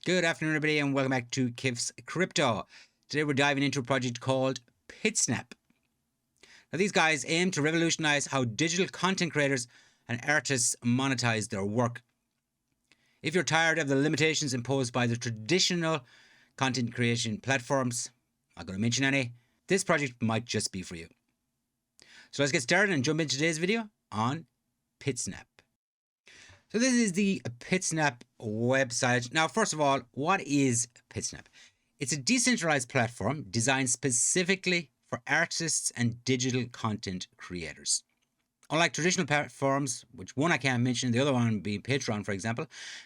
Good afternoon, everybody, and welcome back to Kif's Crypto. Today we're diving into a project called PitSnap. Now, these guys aim to revolutionize how digital content creators and artists monetize their work. If you're tired of the limitations imposed by the traditional content creation platforms, I'm not going to mention any, this project might just be for you. So let's get started and jump into today's video on PitSnap. So this is the PitSnap website. Now, first of all, what is PitSnap? It's a decentralized platform designed specifically for artists and digital content creators. Unlike traditional platforms, which one I can't mention, the other one being Patreon, for example,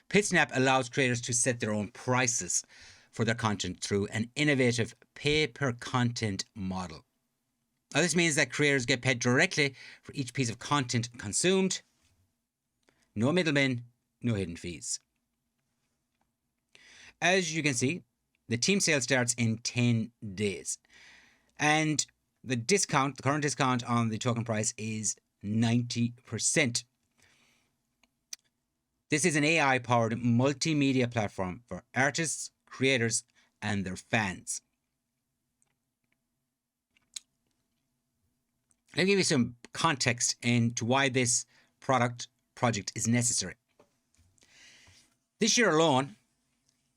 PitSnap allows creators to set their own prices for their content through an innovative pay-per-content model. Now, this means that creators get paid directly for each piece of content consumed. No middlemen, no hidden fees. As you can see, the team sale starts in 10 days. And the current discount on the token price is 90%. This is an AI-powered multimedia platform for artists, creators, and their fans. Let me give you some context into why this project is necessary. This year alone,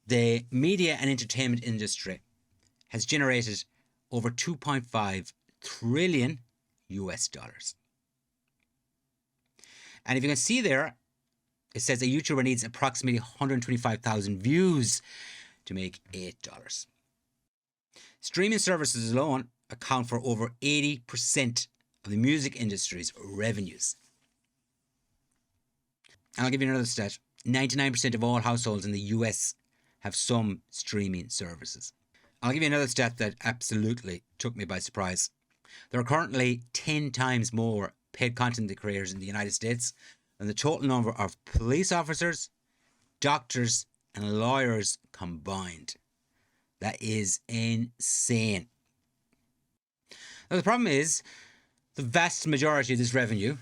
the media and entertainment industry has generated over 2.5 trillion US dollars. And if you can see there, it says a YouTuber needs approximately 125,000 views to make $8. Streaming services alone account for over 80% of the music industry's revenues. And I'll give you another stat. 99% of all households in the US have some streaming services. I'll give you another stat that absolutely took me by surprise. There are currently 10 times more paid content creators in the United States than the total number of police officers, doctors, and lawyers combined. That is insane. Now, the problem is the vast majority of this revenue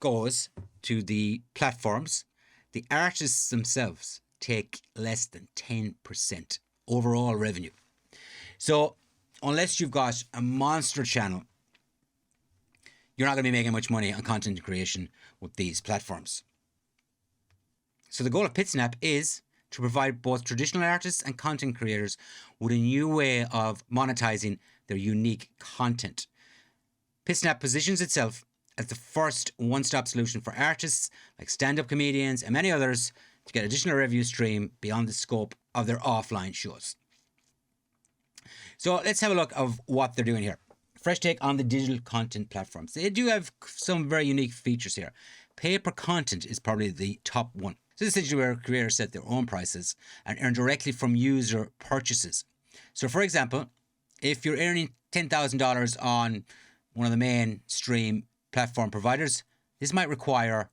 goes to the platforms. The artists themselves take less than 10% overall revenue. So unless you've got a monster channel, you're not going to be making much money on content creation with these platforms. So the goal of PitSnap is to provide both traditional artists and content creators with a new way of monetizing their unique content. PitSnap positions itself as the first one-stop solution for artists like stand-up comedians and many others to get additional revenue stream beyond the scope of their offline shows. So let's have a look of what they're doing here. Fresh take on the digital content platforms. They do have some very unique features here. Pay-per-content is probably the top one. So this is essentially where creators set their own prices and earn directly from user purchases. So for example, if you're earning $10,000 on one of the mainstream platform providers, this might require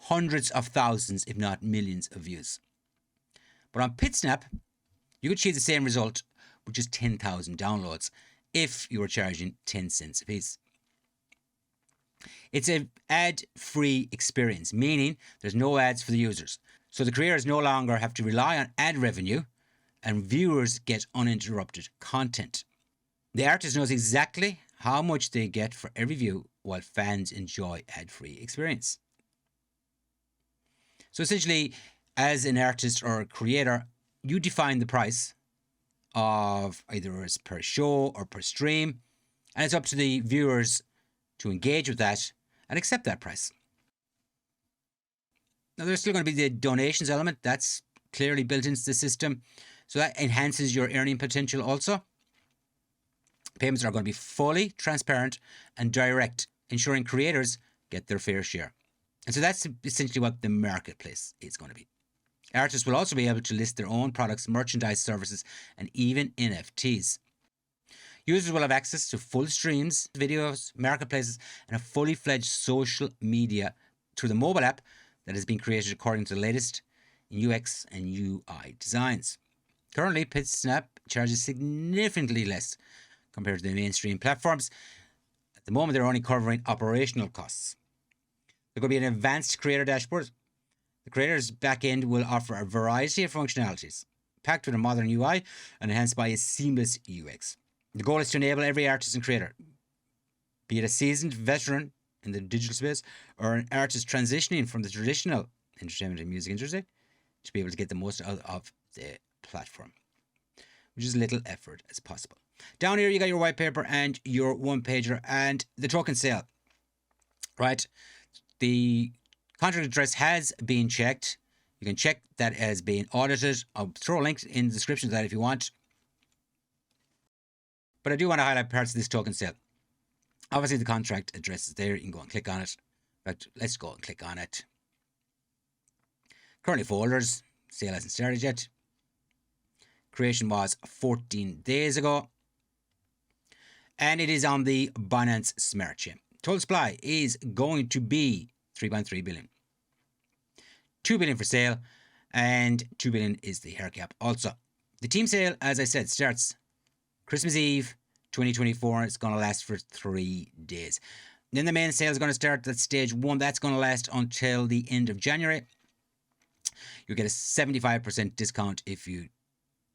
hundreds of thousands, if not millions of views. But on PitSnap, you could achieve the same result with just 10,000 downloads if you were charging 10 cents a piece. It's an ad-free experience, meaning there's no ads for the users. So the creators no longer have to rely on ad revenue and viewers get uninterrupted content. The artist knows exactly how much they get for every view while fans enjoy ad-free experience. So essentially, as an artist or a creator, you define the price of either as per show or per stream, and it's up to the viewers to engage with that and accept that price. Now, there's still going to be the donations element. That's clearly built into the system, so that enhances your earning potential also. Payments are going to be fully transparent and direct, ensuring creators get their fair share. And so that's essentially what the marketplace is going to be. Artists will also be able to list their own products, merchandise, services, and even NFTs. Users will have access to full streams, videos, marketplaces, and a fully fledged social media through the mobile app that has been created according to the latest in UX and UI designs. Currently, PitSnap charges significantly less compared to the mainstream platforms. At the moment, they're only covering operational costs. There could be an advanced creator dashboard. The creator's backend will offer a variety of functionalities. packed with a modern UI and enhanced by a seamless UX. The goal is to enable every artist and creator, be it a seasoned veteran in the digital space or an artist transitioning from the traditional entertainment and music industry, to be able to get the most out of the platform, which is little effort as possible. Down here, you got your white paper and your one pager and the token sale. Right, the contract address has been checked. You can check that it has been audited. I'll throw a link in the description to that if you want. But I do want to highlight parts of this token sale. Obviously, the contract address is there. You can go and click on it. In fact, let's go and click on it. Currently for holders, sale hasn't started yet. Creation was 14 days ago. And it is on the Binance Smart Chain. Total supply is going to be 3.3 billion. 2 billion for sale, and 2 billion is the hair cap. Also, the team sale, as I said, starts Christmas Eve 2024. It's going to last for 3 days. Then the main sale is going to start at stage 1. That's going to last until the end of January. You'll get a 75% discount if you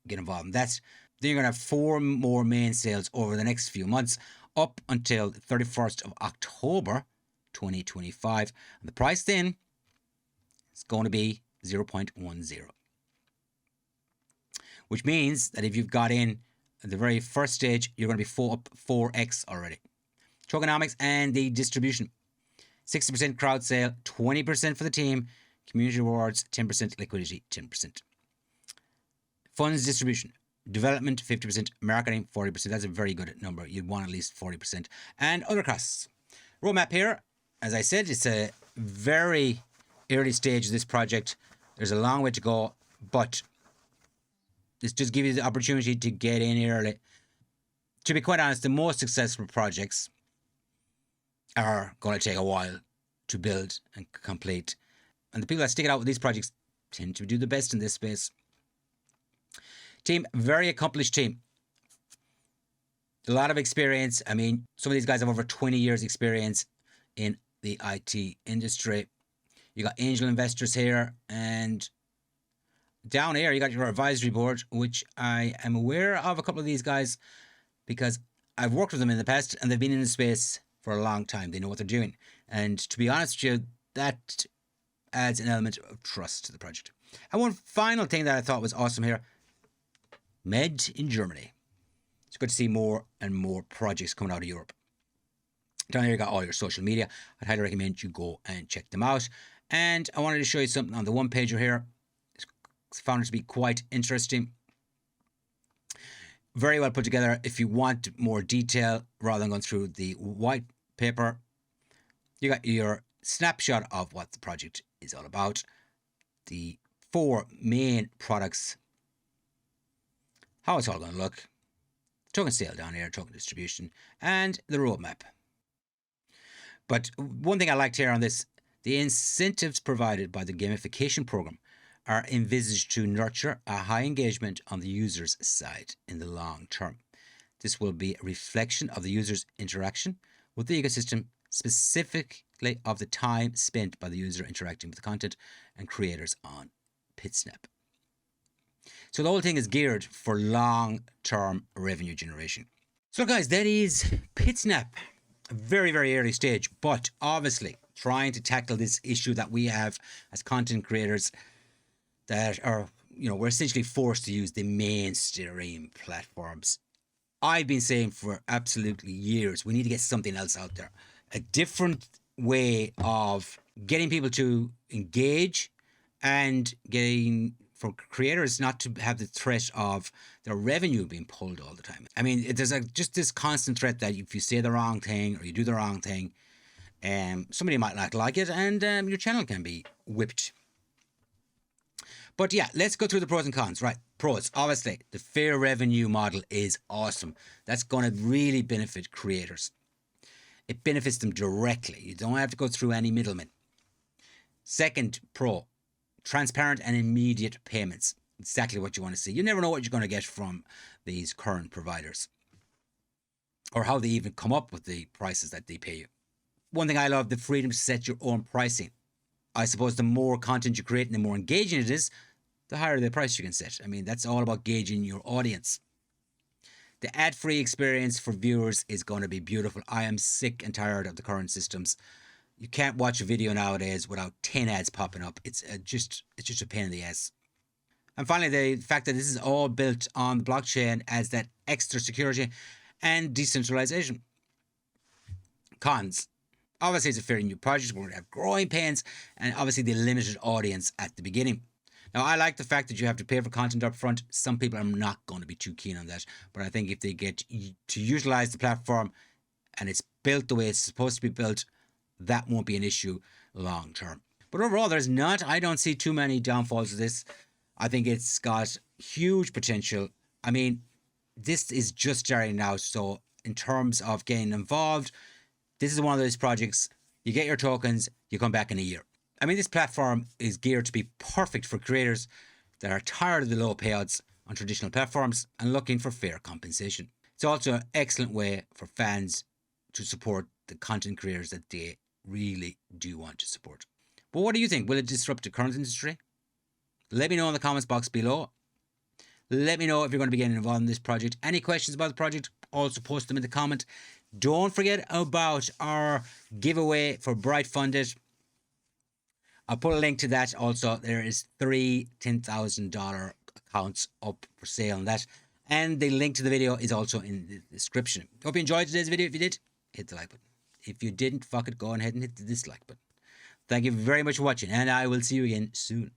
get involved in that. Then you're going to have 4 more main sales over the next few months, up until the 31st of October 2025. And the price then is going to be 0.10. Which means that if you've got in at the very first stage, you're going to be up 4x already. Tokenomics and the distribution. 60% crowd sale, 20% for the team. Community rewards, 10%. Liquidity, 10%. Funds distribution. Development, 50%. Marketing, 40%. That's a very good number. You'd want at least 40%. And other costs. Roadmap here. As I said, it's a very early stage of this project. There's a long way to go. But this just gives you the opportunity to get in early. To be quite honest, the most successful projects are going to take a while to build and complete. And the people that stick it out with these projects tend to do the best in this space. Team, very accomplished team. A lot of experience. I mean, some of these guys have over 20 years experience in the IT industry. You got angel investors here, and down here you got your advisory board, which I am aware of a couple of these guys because I've worked with them in the past and they've been in the space for a long time. They know what they're doing. And to be honest with you, that adds an element of trust to the project. And one final thing that I thought was awesome here, Med in Germany. It's good to see more and more projects coming out of Europe. Down here you got all your social media. I'd highly recommend you go and check them out. And I wanted to show you something on the one pager here. It's found it to be quite interesting. Very well put together. If you want more detail rather than going through the white paper, you got your snapshot of what the project is all about. The 4 main products, how it's all going to look, token sale down here, token distribution, and the roadmap. But one thing I liked here on this, the incentives provided by the gamification program are envisaged to nurture a high engagement on the user's side in the long term. This will be a reflection of the user's interaction with the ecosystem, specifically of the time spent by the user interacting with the content and creators on PitSnap. So the whole thing is geared for long-term revenue generation. So guys, that is PitSnap. A very, very early stage, but obviously trying to tackle this issue that we have as content creators that are, we're essentially forced to use the mainstream platforms. I've been saying for absolutely years, we need to get something else out there. A different way of getting people to engage and getting for creators not to have the threat of their revenue being pulled all the time. I mean, there's just this constant threat that if you say the wrong thing or you do the wrong thing, somebody might not like it and your channel can be whipped. But yeah, let's go through the pros and cons. Right, pros, obviously, the fair revenue model is awesome. That's going to really benefit creators. It benefits them directly. You don't have to go through any middlemen. Second pro, transparent and immediate payments. Exactly what you want to see. You never know what you're going to get from these current providers or how they even come up with the prices that they pay you. One thing I love, the freedom to set your own pricing. I suppose the more content you create and the more engaging it is, the higher the price you can set. I mean, that's all about gauging your audience. The ad-free experience for viewers is going to be beautiful. I am sick and tired of the current systems. You can't watch a video nowadays without 10 ads popping up. It's just a pain in the ass. And finally, the fact that this is all built on the blockchain as that extra security and decentralization. Cons. Obviously, it's a fairly new project. We're going to have growing pains and obviously the limited audience at the beginning. Now, I like the fact that you have to pay for content up front. Some people are not going to be too keen on that. But I think if they get to utilize the platform and it's built the way it's supposed to be built, that won't be an issue long term. But overall, I don't see too many downfalls of this. I think it's got huge potential. I mean, this is just starting now. So in terms of getting involved, this is one of those projects, you get your tokens, you come back in a year. I mean, this platform is geared to be perfect for creators that are tired of the low payouts on traditional platforms and looking for fair compensation. It's also an excellent way for fans to support the content creators that they really do want to support. But what do you think? Will it disrupt the current industry? Let me know in the comments box below. Let me know if you're going to be getting involved in this project. Any questions about the project, also post them in the comment. Don't forget about our giveaway for BrightFunded. I'll put a link to that also. There is 3 $10,000 accounts up for sale on that. And the link to the video is also in the description. Hope you enjoyed today's video. If you did, hit the like button. If you didn't, fuck it, go ahead and hit the dislike button. Thank you very much for watching, and I will see you again soon.